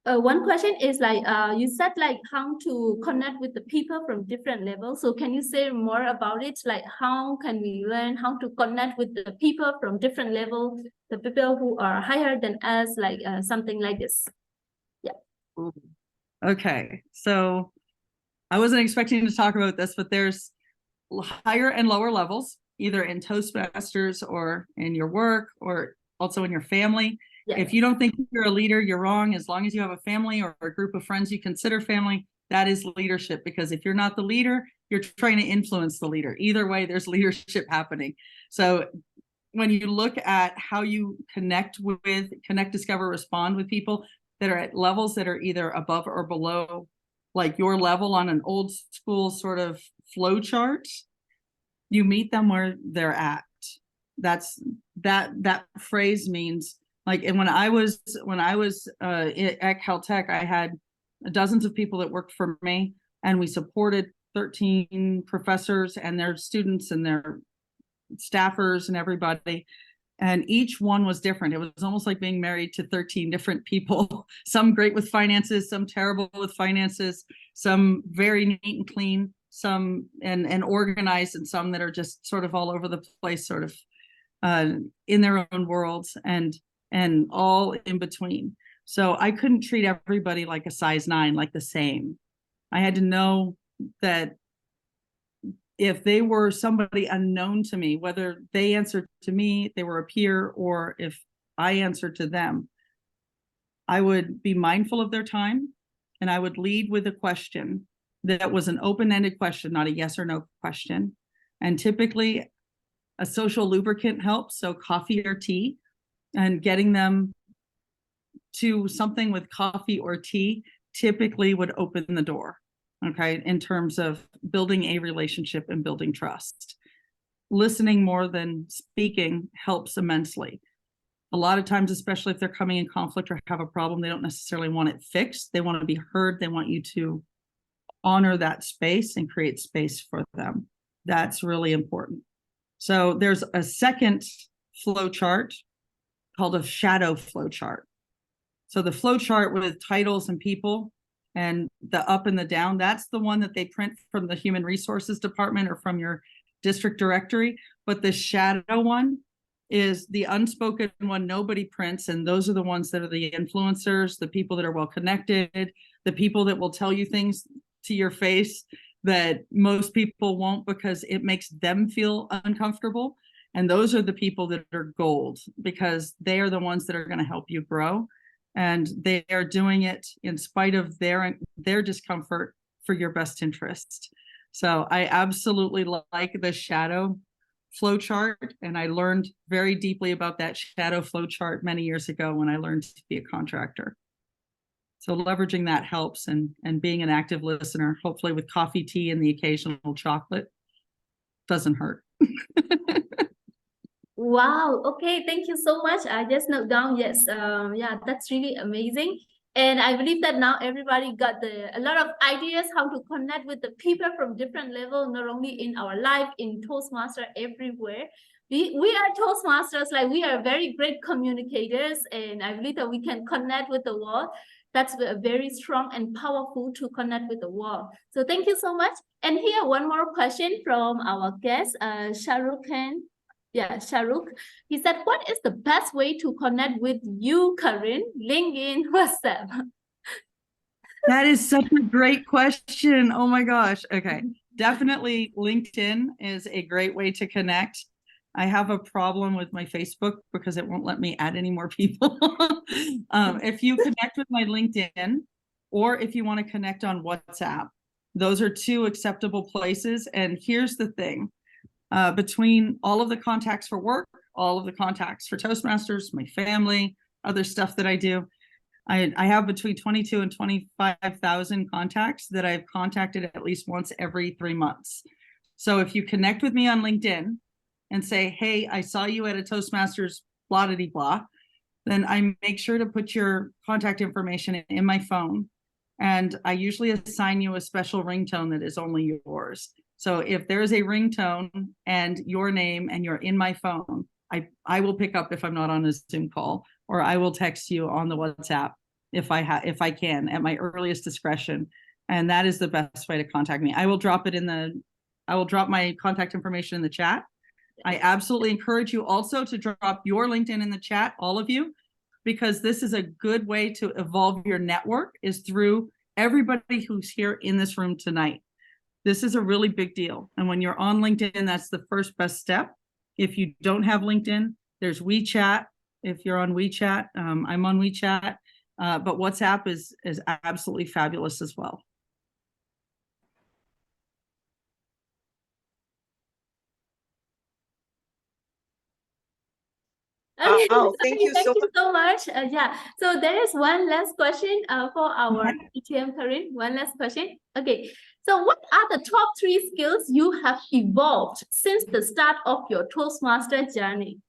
One question is like you said like how to connect with the people from different levels. So can you say more about it? Like how can we learn how to connect with the people from different levels, the people who are higher than us, like something like this? Yeah. Okay, so I wasn't expecting to talk about this, but there's higher and lower levels, either in Toastmasters or in your work or also in your family. Yeah. If you don't think you're a leader, you're wrong. As long as you have a family or a group of friends you consider family, that is leadership. Because if you're not the leader, you're trying to influence the leader. Either way, there's leadership happening. So when you look at how you connect, discover, respond with people that are at levels that are either above or below, like your level on an old school sort of flow chart, you meet them where they're at. That phrase means like, and when I was at Caltech, I had dozens of people that worked for me, and we supported 13 professors and their students and their staffers and everybody. And each one was different. It was almost like being married to 13 different people, some great with finances, some terrible with finances, some very neat and clean, some and organized, and some that are just sort of all over the place, sort of in their own worlds, and all in between. So I couldn't treat everybody like a size 9, like the same. I had to know that if they were somebody unknown to me, whether they answered to me, they were a peer, or if I answered to them, I would be mindful of their time, and I would lead with a question that was an open-ended question, not a yes or no question. And typically a social lubricant helps, so coffee or tea, and getting them to something with coffee or tea typically would open the door, okay, in terms of building a relationship and building trust. Listening more than speaking helps immensely. A lot of times, especially if they're coming in conflict or have a problem, they don't necessarily want it fixed. They want to be heard. They want you to honor that space and create space for them. That's really important. So there's a second flow chart called a shadow flow chart. So the flow chart with titles and people and the up and the down, that's the one that they print from the human resources department or from your district directory. But the shadow one is the unspoken one nobody prints. And those are the ones that are the influencers, the people that are well connected, the people that will tell you things to your face that most people won't because it makes them feel uncomfortable. And those are the people that are gold, because they are the ones that are going to help you grow. And they are doing it in spite of their discomfort for your best interest. So I absolutely like the shadow flow chart. And I learned very deeply about that shadow flow chart many years ago when I learned to be a contractor. So leveraging that helps, and being an active listener, hopefully with coffee, tea, and the occasional chocolate, doesn't hurt. Wow. Okay. Thank you so much. I just note down. Yes. Yeah, that's really amazing. And I believe that now everybody got a lot of ideas how to connect with the people from different levels, not only in our life, in Toastmaster, everywhere. We are Toastmasters, like we are very great communicators, and I believe that we can connect with the world. That's very strong and powerful to connect with the world. So thank you so much. And here, one more question from our guest, Shahrukh Khan. Yeah, Shahrukh. He said, what is the best way to connect with you, Karin? LinkedIn, WhatsApp? That is such a great question. Oh my gosh. Okay. Definitely LinkedIn is a great way to connect. I have a problem with my Facebook because it won't let me add any more people. If you connect with my LinkedIn, or if you want to connect on WhatsApp, those are two acceptable places. And here's the thing. between all of the contacts for work, all of the contacts for Toastmasters, my family, other stuff that I do. I have between 22 and 25,000 contacts that I've contacted at least once every 3 months. So if you connect with me on LinkedIn and say, hey, I saw you at a Toastmasters, blah, blah, blah, then I make sure to put your contact information in my phone. And I usually assign you a special ringtone that is only yours. So if there is a ringtone and your name and you're in my phone, I will pick up if I'm not on a Zoom call, or I will text you on the WhatsApp if I can at my earliest discretion. And that is the best way to contact me. I will drop my contact information in the chat. I absolutely encourage you also to drop your LinkedIn in the chat, all of you, because this is a good way to evolve your network, is through everybody who's here in this room tonight. This is a really big deal. And when you're on LinkedIn, that's the first best step. If you don't have LinkedIn, there's WeChat. If you're on WeChat, I'm on WeChat, but WhatsApp is absolutely fabulous as well. Okay, Wow, thank you thank so you so much. Yeah, so there is one last question for our Okay. DTM Karin. One last question. Okay, so what are the top 3 skills you have evolved since the start of your Toastmaster journey?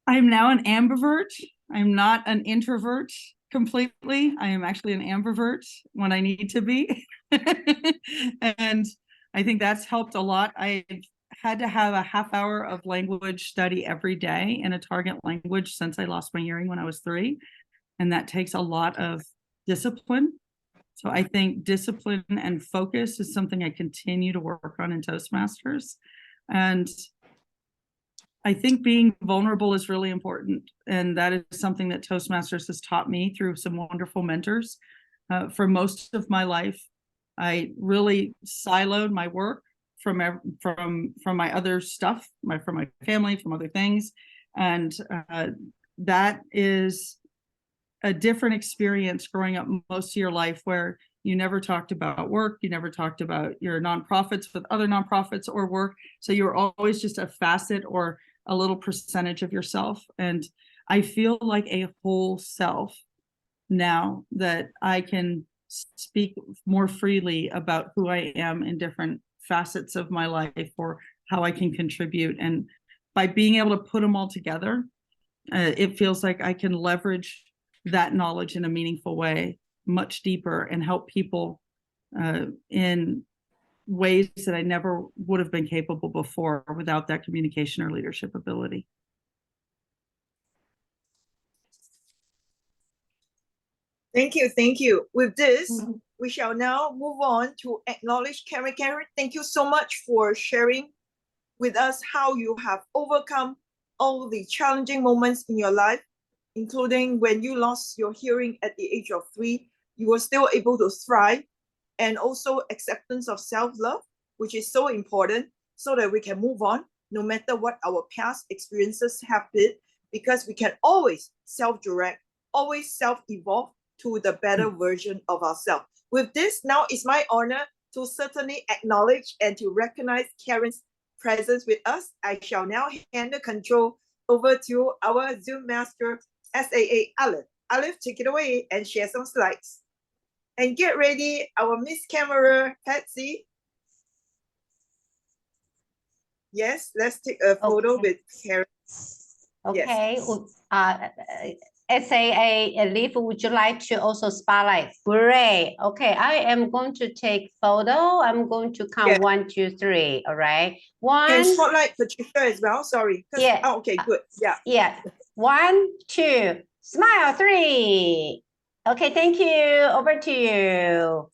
I'm now an ambivert. I'm not an introvert completely. I am actually an ambivert when I need to be. And I think that's helped a lot. I've had to have a half hour of language study every day in a target language since I lost my hearing when I was 3. And that takes a lot of discipline. So I think discipline and focus is something I continue to work on in Toastmasters. And I think being vulnerable is really important. And that is something that Toastmasters has taught me through some wonderful mentors. For most of my life, I really siloed my work from my other stuff, from my family, from other things. And that is a different experience growing up most of your life, where you never talked about work, you never talked about your nonprofits with other nonprofits or work. So you're always just a facet or a little percentage of yourself. And I feel like a whole self now that I can speak more freely about who I am in different facets of my life, or how I can contribute. And by being able to put them all together, it feels like I can leverage that knowledge in a meaningful way, much deeper, and help people in ways that I never would have been capable before without that communication or leadership ability. Thank you, thank you. With this, we shall now move on to acknowledge Karen. Karen, thank you so much for sharing with us how you have overcome all the challenging moments in your life, including when you lost your hearing at the age of 3, you were still able to thrive, and also acceptance of self-love, which is so important so that we can move on no matter what our past experiences have been, because we can always self-direct, always self-evolve to the better version of ourselves. With this, now it's my honor to certainly acknowledge and to recognize Karen's presence with us. I shall now hand the control over to our Zoom master, SAA Aleph. Aleph, take it away and share some slides. And get ready, our Miss Camera, Patsy. Yes, let's take a photo with Karen. Okay. Yes. SAA, Elif, would you like to also spotlight? Great. Okay, I am going to take photo. I'm going to count 1, 2, 3. All right. 1. Can spotlight Patricia as well? Sorry. Yeah. Oh, okay, good. Yeah. Yeah. 1, 2. Smile. 3. Okay, thank you. Over to you.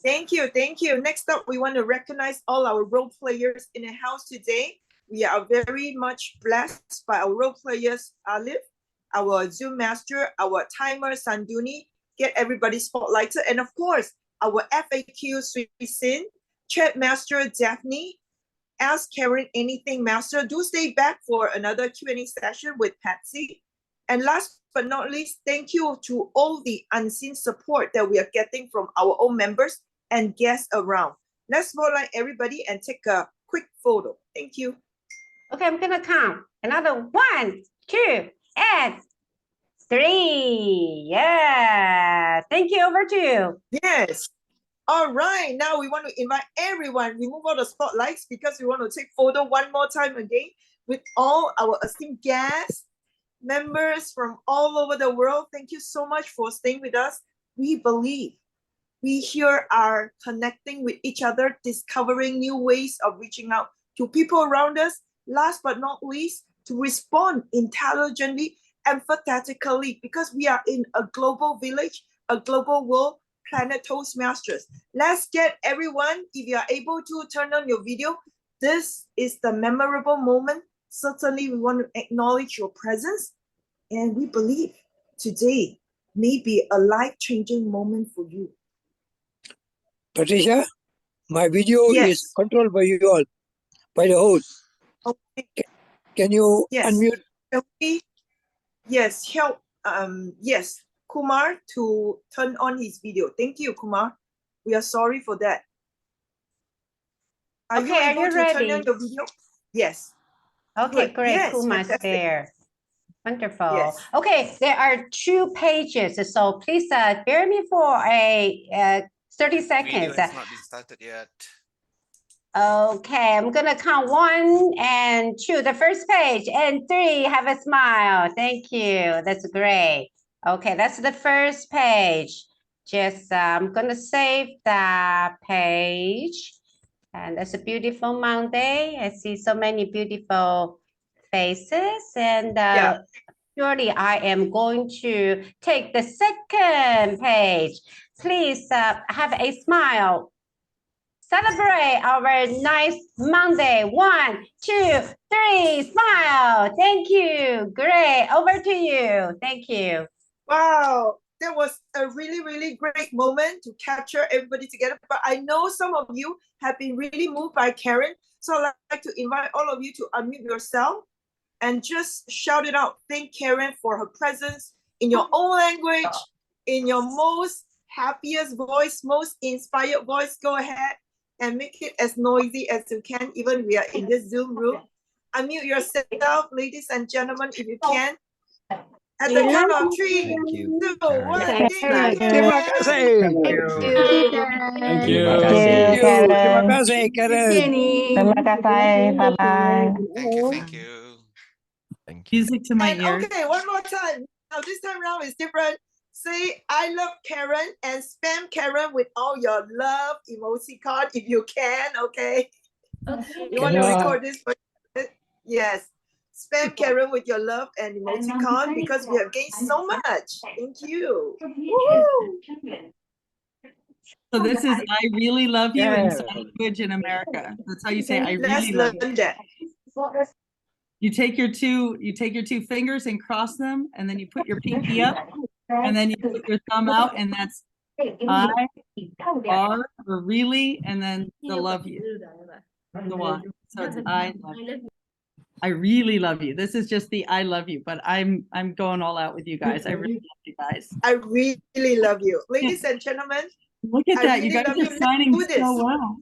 Thank you, thank you. Next up, we want to recognize all our role players in the house today. We are very much blessed by our role players, Aleph, our Zoom master, our timer, Sanduni, get everybody spotlighted. And of course, our FAQ, Suisin, chat master, Daphne, Ask Karen Anything master. Do stay back for another Q&A session with Patsy. And last but not least, thank you to all the unseen support that we are getting from our own members and guests around. Let's spotlight everybody and take a quick photo. Thank you. Okay, I'm gonna count. Another 1, 2, and 3. Yeah. Thank you. Over to you. Yes. All right. Now we want to invite everyone, remove all the spotlights because we want to take photo one more time again with all our esteemed guests, members from all over the world. Thank you so much for staying with us. We believe we here are connecting with each other, discovering new ways of reaching out to people around us. Last but not least, to respond intelligently, empathetically, because we are in a global village, a global world, Planet Toastmasters. Let's get everyone, if you are able to, turn on your video. This is the memorable moment. Certainly, we want to acknowledge your presence. And we believe today may be a life-changing moment for you. Patricia, my video Yes. is controlled by you all, by the host. Okay. Can you Yes. unmute? Can we, yes, help yes, Kumar to turn on his video. Thank you, Kumar. We are sorry for that. Are you Okay, are able you to turn ready? on your video? Yes. Okay, Good. great. Yes, Kuma's fantastic. there. Wonderful. Yes. Okay, there are 2 pages, so please bear me for a 30 Video seconds. has not been started yet. Okay, I'm gonna count 1 and 2, the first page, and 3, have a smile. Thank you. That's great. Okay, that's the first page. Just I'm gonna save the page. And that's a beautiful Monday. I see so many beautiful faces, and Yeah. surely I am going to take the second page. Please have a smile. Celebrate our nice Monday. 1, 2, 3, smile. Thank you. Great. Over to you. Thank you. Wow. That was a really, really great moment to capture everybody together. But I know some of you have been really moved by Karen. So I'd like to invite all of you to unmute yourself and just shout it out. Thank Karen for her presence in your own language, in your most happiest voice, most inspired voice. Go ahead and make it as noisy as you can, even we are in this Zoom room. Unmute yourself, ladies and gentlemen, if you can. At the count of 3, Thank you, 2, Karen. 1. Thank Thank you, Terima Karen. kasih. Thank you. Terima kasih, Karen. Terima kasih. Bye-bye. Thank you, thank you. Thank you. Music to my And ears. okay, one more time. Now this time around is different. Say I love Karen and spam Karen with all your love emoticon if you can, okay? Okay. You want to Yeah. record this? Yes. Spam Karen with your love and emoticon because we have gained so much. Thank you. So this is I really love you in Yeah. sign language in America. That's how you say I Let's really love learn you. that. You take your two fingers and cross them, and then you put your pinky up, and then you put your thumb out, and that's I are or really, and then the love you. The one. So it's I love you. I really love you. This is just the I love you, but I'm going all out with you guys. I really love you guys. I really love you. Ladies and gentlemen, Look at I that. You really guys love are you. Let's signing do this. so well.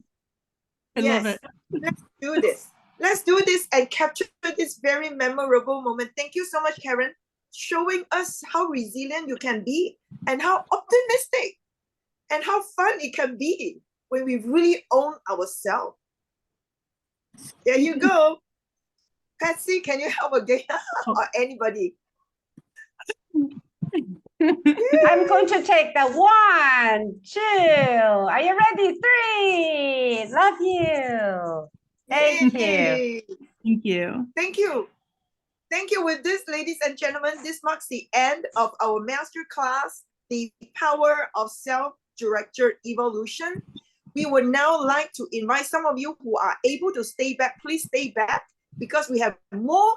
I love Yes. it. Let's do this. Let's do this and capture this very memorable moment. Thank you so much, Karen, showing us how resilient you can be and how optimistic and how fun it can be when we really own ourselves. There you go. Patsy, can you help again? Or anybody? I'm going to take the 1, 2. Are you ready? 3. Love you. Thank you. Yay. Thank you. Thank you. Thank you. With this, ladies and gentlemen, this marks the end of our master class, The Power of Self-Directed Evolution. We would now like to invite some of you who are able to stay back, please stay back, because we have more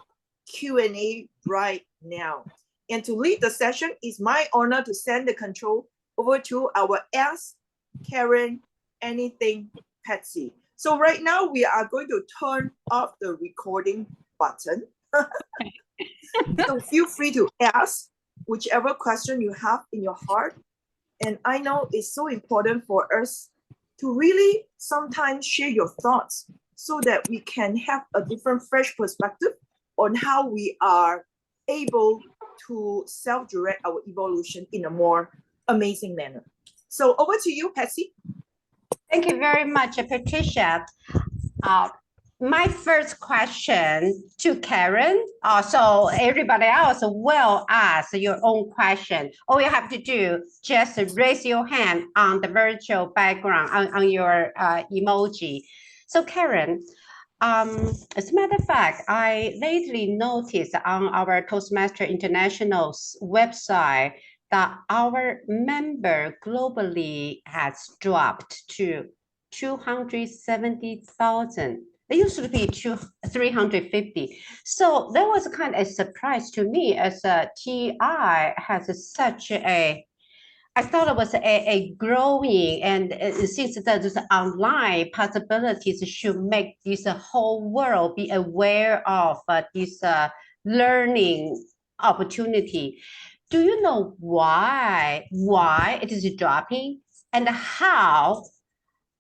Q&A right now. And to lead the session, it's my honor to send the control over to our Ask Karen Anything Patsy. So right now we are going to turn off the recording button. So feel free to ask whichever question you have in your heart. And I know it's so important for us to really sometimes share your thoughts so that we can have a different fresh perspective on how we are able to self-direct our evolution in a more amazing manner. So over to you, Patsy. Thank you very much, Patricia. My first question to Karen, so everybody else will ask your own question. All you have to do, just raise your hand on the virtual background on your emoji. So Karen, as a matter of fact, I lately noticed on our Toastmaster International's website that our member globally has dropped to 270,000. It used to be 350. So that was kind of a surprise to me as TI has such a, I thought it was a growing, and since there's online possibilities should make this whole world be aware of this learning opportunity. Do you know why it is dropping and how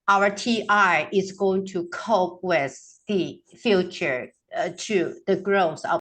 our TI is going to cope with the future to the growth of